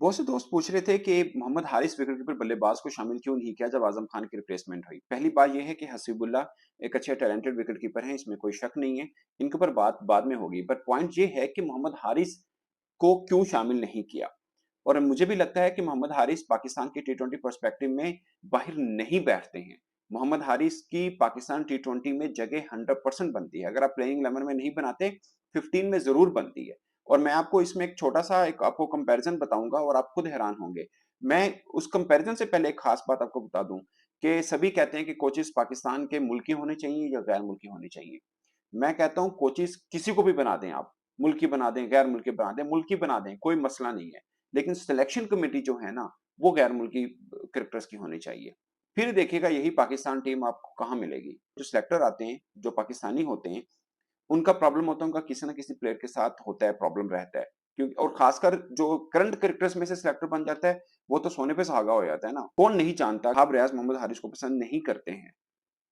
बहुत से दोस्त पूछ रहे थे कि मोहम्मद हारिस विकेटकीपर बल्लेबाज को शामिल क्यों नहीं किया जब आजम खान की रिप्लेसमेंट हुई। पहली बात यह है कि हसीबुल्ला एक अच्छे टैलेंटेड विकेटकीपर हैं, इसमें कोई शक नहीं है। इनके ऊपर बात बाद में होगी, पर पॉइंट ये है कि मोहम्मद हारिस को क्यों शामिल नहीं किया। और मुझे भी लगता है कि मोहम्मद हारिस पाकिस्तान के टी20 पर्सपेक्टिव में बाहर नहीं बैठते हैं। मोहम्मद हारिस की पाकिस्तान टी20 में जगह 100% बनती है। अगर आप प्लेइंग 11 में नहीं बनाते, 15 में जरूर बनती है। और मैं आपको इसमें एक छोटा सा एक आपको कंपैरिजन बताऊंगा और आप खुद हैरान होंगे। मैं उस कंपैरिजन से पहले एक खास बात आपको बता दूं कि सभी कहते हैं कि कोचेस पाकिस्तान के मुल्की होने चाहिए या गैर मुल्की होने चाहिए। मैं कहता हूं कोचेस किसी को भी बना दें आप, मुल्की बना दें, गैर मुल्की बना दें, मुल्की बना दें, कोई मसला नहीं है। लेकिन सिलेक्शन कमेटी जो है ना, वो गैर मुल्की क्रिकेटर्स की होनी चाहिए। फिर देखिएगा यही पाकिस्तान टीम आपको कहां मिलेगी। जो सिलेक्टर आते हैं, जो पाकिस्तानी होते हैं, उनका प्रॉब्लम होता है, उनका किसी ना किसी प्लेयर के साथ होता है, प्रॉब्लम रहता है। क्योंकि और खासकर जो करंट क्रिकेटर्स में से सिलेक्टर बन जाता है, वो तो सोने पे सुहागा हो जाता है ना। कौन नहीं जानता आप रियाज मोहम्मद हारिस को पसंद नहीं करते हैं।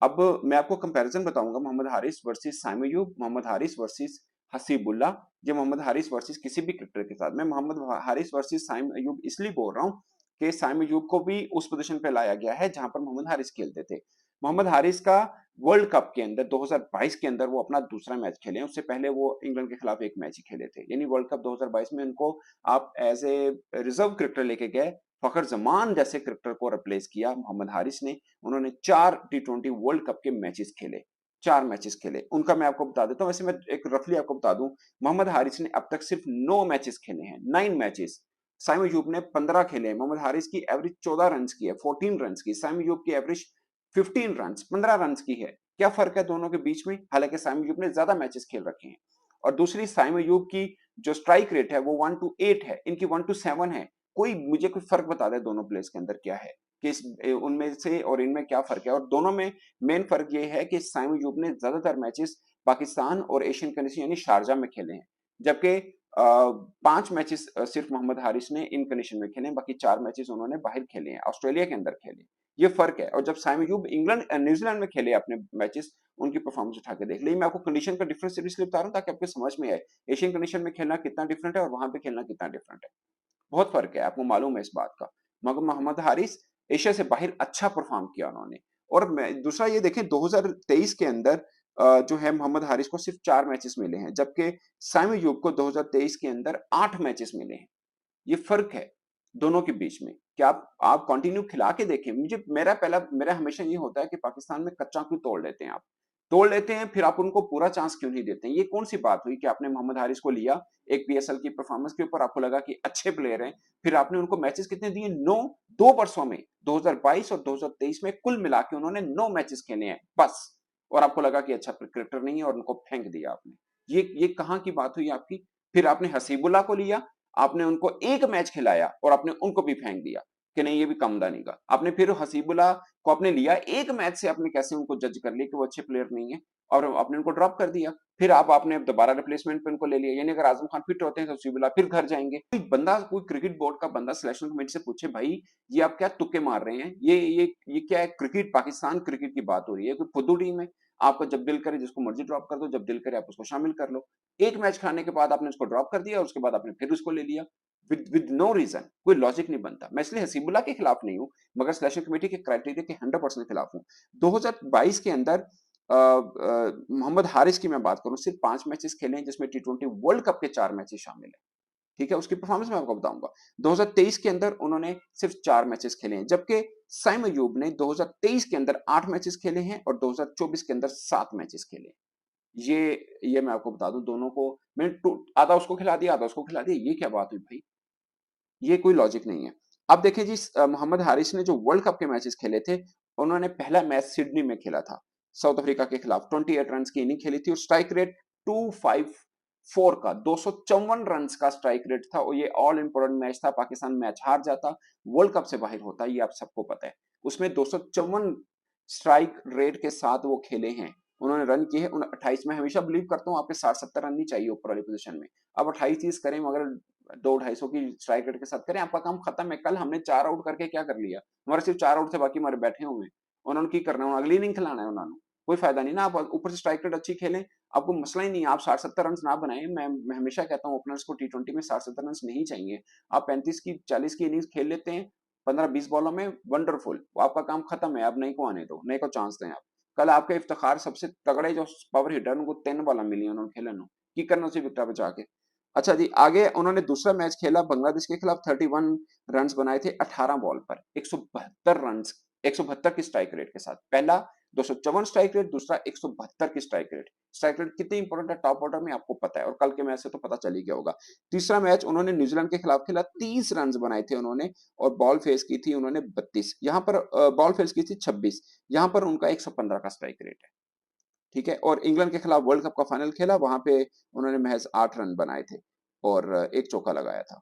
अब मैं आपको कंपैरिजन बताऊंगा मोहम्मद हारिस वर्सेस साइम अयूब, मोहम्मद हारिस वर्सेस हसीबुल्ला, या मोहम्मद हारिस वर्सेस किसी भी क्रिकेटर के साथ। मैं मोहम्मद हारिस वर्सेस साइम अयूब इसलिए बोल रहा हूँ कि साइम अयूब को भी उस पोजीशन पे लाया गया है जहां पर मोहम्मद हारिस खेलते थे। मोहम्मद हारिस का वर्ल्ड कप के अंदर 2022 के अंदर वो अपना दूसरा मैच खेले हैं। उससे पहले वो इंग्लैंड के खिलाफ एक मैच ही खेले थे। यानी वर्ल्ड कप 2022 में उनको आप एज ए रिजर्व क्रिकेटर लेके गए। फखर जमान जैसे क्रिकेटर को रिप्लेस किया मोहम्मद हारिस ने। उन्होंने 4 टी20 वर्ल्ड कप के मैचेस खेले, 4 मैचेस खेले। उनका मैं आपको बता देता हूं। वैसे मैं एक रफली आपको बता दूं, मोहम्मद हारिस ने अब तक सिर्फ 9 मैचेस खेले हैं, 9 मैचेस। साइम अयूब ने 15 खेले हैं। मोहम्मद हारिस की एवरेज 14 रन की है, 14 रन की। साइम अयूब की एवरेज 15 रन, 15 रन की है। क्या फर्क है दोनों के बीच में? हालांकि साइम अयूब ने ज्यादा मैचेस खेल रखे हैं। और दूसरी, साइम अयूब की जो स्ट्राइक रेट है वो 1-8 है, इनकी 1-7 है। कोई मुझे कोई फर्क बता दे दोनों प्लेयर्स के अंदर क्या है, कि उनमें से और इनमें क्या फर्क है। और दोनों में मेन फर्क ये है कि साइम अयूब ने ज्यादातर मैचेस पाकिस्तान और एशियन कंडीशन यानी शारजा में खेले हैं, जबकि 5 मैचेस सिर्फ मोहम्मद हारिस ने इन कंडीशन में खेले हैं। बाकी 4 मैचेस उन्होंने बाहर खेले हैं, ऑस्ट्रेलिया के अंदर खेले। ये फर्क है। और जब साइम अयूब इंग्लैंड न्यूजीलैंड में खेले अपने मैचेस, उनकी परफॉर्मेंस उठा के देख ली। मैं आपको कंडीशन का डिफरेंस इसलिए बता रहा हूँ ताकि आपको समझ में आए एशियन कंडीशन में खेलना कितना डिफरेंट है और वहां पे खेलना कितना डिफरेंट है। बहुत फर्क है, आपको मालूम है इस बात का। मगर मोहम्मद हारिस एशिया से बाहर अच्छा परफॉर्म किया उन्होंने। और दूसरा ये देखें, 2023 के अंदर जो है मोहम्मद हारिस को सिर्फ 4 मैचेस मिले हैं, जबकि साइम अयूब को 2023 के अंदर 8 मैचेस मिले हैं। ये फर्क है दोनों के बीच में कि आप कंटिन्यू खिला के देखें। मुझे मेरा हमेशा ये होता है कि पाकिस्तान में कच्चा क्यों तोड़ लेते हैं आप, तोड़ लेते हैं फिर आप उनको पूरा चांस क्यों नहीं देते हैं। ये कौन सी बात हुई कि आपने मोहम्मद हारिस को लिया एक पीएसएल की परफॉर्मेंस के ऊपर, आपको लगा कि अच्छे प्लेयर हैं, फिर आपने उनको मैचेस कितने दिए? 9। 2 वर्षों में 2022 और 2023 में कुल मिला के उन्होंने 9 मैचेस खेले हैं बस। और आपको लगा कि अच्छा क्रिकेटर नहीं है और उनको फेंक दिया आपने। ये कहां की बात हुई आपकी? फिर आपने हसीबुल्ला को लिया, आपने उनको एक मैच खिलाया और आपने उनको भी फेंक दिया कि नहीं ये भी कमदानी का। आपने फिर हसीबुल्ला को आपने लिया, एक मैच से आपने कैसे उनको जज कर लिया कि वो अच्छे प्लेयर नहीं है, और आपने उनको ड्रॉप कर दिया। फिर आपने दोबारा रिप्लेसमेंट पे उनको ले लिया। यानी अगर आजम खान फिट होते हैं तो हसीबुल्ला फिर घर जाएंगे। कोई बंदा, कोई क्रिकेट बोर्ड का बंदा सिलेक्शन कमेटी से पूछे, भाई ये आप क्या तुक्के मार रहे हैं, ये क्या है? क्रिकेट, पाकिस्तान क्रिकेट की बात हो रही है, कोई फुद्दू टीम है? आपका जब दिल करे जिसको मर्जी ड्रॉप कर दो, जब दिल करे आप उसको शामिल कर लो। एक मैच खाने के बाद आपने उसको ड्रॉप कर दिया और उसके बाद आपने फिर उसको ले लिया विद नो रीजन। कोई लॉजिक नहीं बनता। मैं इसलिए हसीबुल्ला के खिलाफ नहीं हूं, मगर सिलेक्शन कमेटी के क्राइटेरिया के 100% खिलाफ हूं। 2022 के अंदर मोहम्मद हारिस की मैं बात करूं, सिर्फ 5 मैचेस खेले हैं जिसमें टी20 वर्ल्ड कप के 4 मैचेस शामिल है। ठीक है, उसकी परफॉर्मेंस मैं आपको बताऊंगा। 2023 के अंदर उन्होंने सिर्फ 4 मैचेस खेले हैं, जबकि साइम अयूब ने 2023 के अंदर 8 मैचेस खेले हैं और 2024 के अंदर 7 मैचेस खेले हैं। ये मैं आपको बता दूं, दोनों को मैंने आधा उसको खिला दिया, आधा उसको खिला दिया। ये क्या बात हुई भाई? ये कोई लॉजिक नहीं है। अब देखिए जी, मोहम्मद हारिस ने जो वर्ल्ड कप के मैचेस खेले थे, उन्होंने पहला मैच सिडनी में खेला था साउथ अफ्रीका के खिलाफ। 28 रन की इनिंग खेली थी और स्ट्राइक रेट 254 का, 254 रन का स्ट्राइक रेट था। और ये ऑल इंपॉर्टेंट मैच था। पाकिस्तान मैच हार जाता, वर्ल्ड कप से बाहर होता, ये आप सबको पता है। उसमें 254 स्ट्राइक रेट के साथ वो खेले हैं, उन्होंने रन किए हैं 28। में हमेशा बिलीव करता हूँ आपके 60-70 रन नहीं चाहिए ऊपर वाली पोजीशन में। अब 28-30 करें, मगर 200-250 की स्ट्राइक रेट के साथ करें, आपका काम खत्म है। कल हमने 4 आउट करके क्या कर लिया? हमारे सिर्फ 4 आउट थे, बाकी हमारे बैठे हुए हैं। उन्होंने की करना है, अगली इनिंग खिलाना है उन्होंने। कोई फायदा नहीं ना, आप ऊपर से स्ट्राइक रेट अच्छी खेलें, आपको मसला ही नहीं है, आप 60-70 रन्स ना बनाएँ, मैं हमेशा कहता हूँ ओपनर्स को टी20 में 60-70 रन्स नहीं चाहिए। आप 35 की 40 की इनिंग्स खेल लेते हैं 15-20 बॉलों में, वंडरफुल, आपका काम खत्म है, अब नए को आने दो, नए को चांस दें आप। कल आपके इफ्तिखार सबसे तगड़े जो पावर हिटर उनको 10 बॉलां मिली उन्होंने खेलन की करना सी विकेटा बचा के। अच्छा जी, आगे उन्होंने दूसरा मैच खेला बांग्लादेश के खिलाफ, 31 रन्स बनाए थे 18 बॉल पर, 172 रन्स, 172 की स्ट्राइक रेट के साथ। पहला 254 स्ट्राइक रेट, दूसरा 172 की स्ट्राइक रेट। स्ट्राइक रेट कितनी इंपॉर्टेंट है टॉप ऑर्डर में आपको पता है, और कल के मैच से तो पता चल ही गया होगा। तीसरा मैच उन्होंने न्यूजीलैंड के खिलाफ खेला, 30 रन बनाए थे उन्होंने, और बॉल फेस की थी उन्होंने 32, यहाँ पर बॉल फेस की थी 26, यहाँ पर उनका 115 का स्ट्राइक रेट है। ठीक है, और इंग्लैंड के खिलाफ वर्ल्ड कप का फाइनल खेला, वहां पे उन्होंने महज 8 रन बनाए थे और एक चौका लगाया था।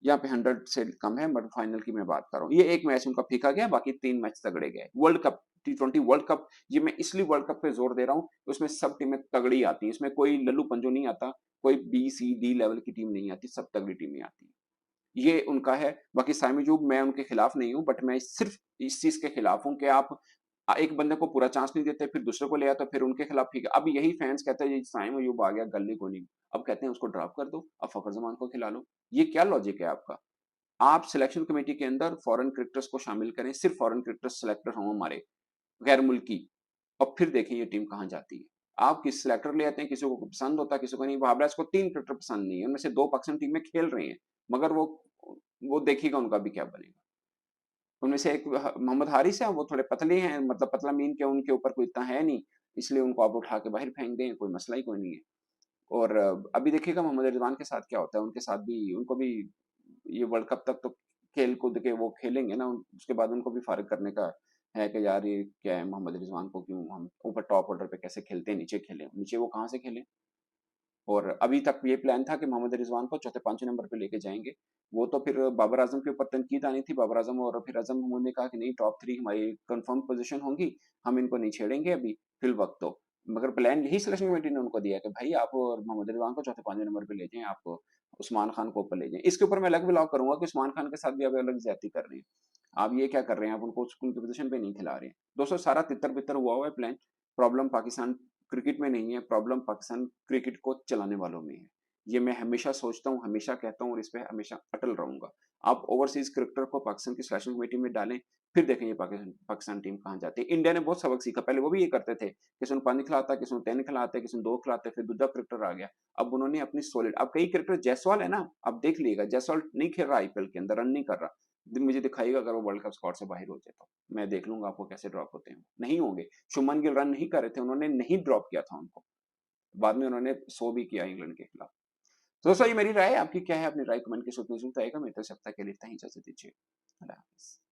यहाँ पे 100 से कम है, बट फाइनल की मैं बात कर रहा हूँ। ये एक मैच उनका फीका गया, बाकी 3 मैच तगड़े गए। वर्ल्ड कप, टी20 वर्ल्ड कप, ये मैं इसलिए वर्ल्ड कप पे जोर दे रहा हूँ, उसमें सब टीमें तगड़ी आती हैं, इसमें कोई लल्लू पंजो नहीं आता, कोई बी सी डी लेवल की टीम नहीं आती, सब तगड़ी टीमें आती हैं। ये उनका है। बाकी साइमी जूब, मैं उनके खिलाफ नहीं हूँ, बट मैं सिर्फ इस चीज के खिलाफ हूँ कि आप एक बंदे को पूरा चांस नहीं देते, फिर दूसरे को ले आते, फिर उनके खिलाफ ठीक है। अब यही फैंस कहते हैं साइम अयूब आ गया गली को नहीं, अब कहते हैं उसको ड्रॉप कर दो, अब फखर जमान को खिला लो। ये क्या लॉजिक है आपका? आप सिलेक्शन कमेटी के अंदर फॉरेन क्रिकेटर्स को शामिल करें, सिर्फ फॉरेन क्रिकेटर्स सिलेक्टर हों हमारे, गैर मुल्की, और फिर देखें ये टीम कहाँ जाती है। आप किस सिलेक्टर ले आते हैं, किसी को पसंद होता है, किसी को नहीं। बाबराज को 3 क्रिकेटर पसंद नहीं है, उनमें से 2 पाकिस्तान टीम में खेल रहे हैं, मगर वो देखिएगा उनका भी क्या बनेगा। उनमें से एक मोहम्मद हारिस है, वो थोड़े पतले हैं, मतलब पतला मीन के उनके ऊपर कोई इतना है नहीं, इसलिए उनको आप उठा के बाहर फेंक दें, कोई मसला ही कोई नहीं है। और अभी देखिएगा मोहम्मद रिजवान के साथ क्या होता है, उनके साथ भी, उनको भी ये वर्ल्ड कप तक तो खेल कूद के वो खेलेंगे ना, उसके बाद उनको भी फारिग करने का है कि यार ये क्या है, मोहम्मद रिजवान को क्यों हम ऊपर टॉप ऑर्डर पे कैसे खेलते हैं, नीचे खेले, नीचे वो कहाँ से खेले। और अभी तक ये प्लान था कि मोहम्मद रिजवान को चौथे पांचवें नंबर पे लेके जाएंगे। वो तो फिर बाबर आजम के ऊपर तनकीद आनी थी, बाबर आजम, और फिर आजम महमूद ने कहा कि नहीं, टॉप 3 हमारी कंफर्म पोजीशन होंगी, हम इनको नहीं छेड़ेंगे अभी फिल वक्त तो। मगर प्लान यही सिलेक्शन कमेटी ने उनको दिया कि भाई आप और मोहम्मद रिजवान को चौथे पांचवें नंबर पे ले जाएं, आप उस्मान खान को ऊपर ले जाएं। इसके ऊपर मैं अलग ब्लॉग करूंगा कि उस्मान खान के साथ भी आप अलग ज्यादती कर रहे हैं। आप ये क्या कर रहे हैं, आप उनको उनकी पोजीशन पे नहीं खिला रहे हैं। दोस्तों, सारा तितर बितर हुआ है प्लान। प्रॉब्लम पाकिस्तान क्रिकेट में नहीं है, प्रॉब्लम पाकिस्तान क्रिकेट को चलाने वालों में है। ये मैं हमेशा सोचता हूँ, हमेशा कहता हूँ, और इस पे हमेशा अटल रहूंगा। आप ओवरसीज क्रिकेटर को पाकिस्तान की सिलेक्शन कमेटी में डालें, फिर देखेंगे पाकिस्तान पाकिस्तान टीम कहाँ जाती है। इंडिया ने बहुत सबक सीखा, पहले वो भी ये करते थे, किसी ने पानी खिलाता, किसी ने 10 खिलाते, किसी ने 2 खिलाते, फिर दूसरा क्रिकेटर आ गया। अब उन्होंने अपनी सॉलिड, अब कई क्रिकेटर, जायसवाल है ना, आप देख लीजिएगा, जायसवाल नहीं खेल रहा आईपीएल के अंदर, रन नहीं कर रहा। मुझे दिखाइएगा अगर वो वर्ल्ड कप स्क्वाड से बाहर हो जाए तो मैं देख लूंगा आपको कैसे ड्रॉप होते हैं। नहीं होंगे। शुभमन गिल रन नहीं कर रहे थे, उन्होंने नहीं ड्रॉप किया था उनको, बाद में उन्होंने 100 भी किया इंग्लैंड के खिलाफ। तो दोस्तों, ये मेरी राय है, आपकी क्या है? अपनी राय कमेंट के सूत्र में जरूर आएगा। मेरे तो सप्ताह के लिए इतना ही, इजाजत दीजिए।